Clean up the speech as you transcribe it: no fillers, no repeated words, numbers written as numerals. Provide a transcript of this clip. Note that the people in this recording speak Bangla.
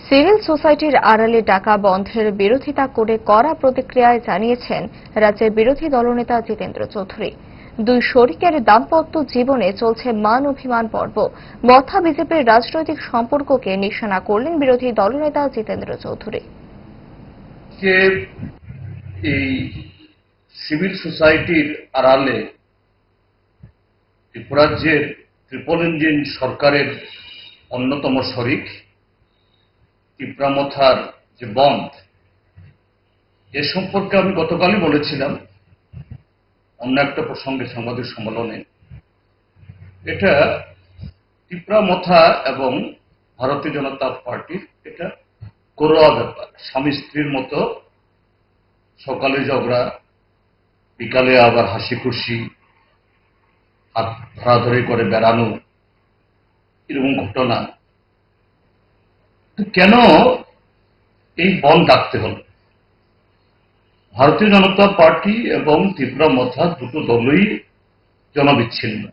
সিভিল সোসাইটির আড়ালে ডাকা বন্ধের বিরোধিতা করে কড়া প্রতিক্রিয়ায় জানিয়েছেন রাজ্যের বিরোধী দলনেতা জিতেন্দ্র চৌধুরী। দুই শরিকের দাম্পত্য জীবনে চলছে মান অভিমান পর্ব। মথা বিজেপির রাজনৈতিক সম্পর্ককে নিশানা করলেন বিরোধী দলনেতা জিতেন্দ্র চৌধুরী। এই সিভিল সোসাইটির আড়ালে ত্রিপুরাজ্যের ট্রিপল ইঞ্জিন সরকারের অন্যতম শরিক টিপ্রামথার যে বন্ধ, এ সম্পর্কে আমি গতকালই বলেছিলাম অন্য একটা প্রসঙ্গে সাংবাদিক সম্মেলনে। এটা টিপ্রামথা এবং ভারতীয় জনতা পার্টির এটা ঘরোয়া ব্যাপার। স্বামী স্ত্রীর মতো সকালে ঝগড়া, বিকালে আবার হাসি খুশি হাত ধরাধরি করে বেড়ানো, এরকম ঘটনা। কেন এই বন্ধ ডাকতে হল? ভারতীয় জনতা পার্টি এবং ত্রিপুরামথা দুটো দলই জনবিচ্ছিন্ন।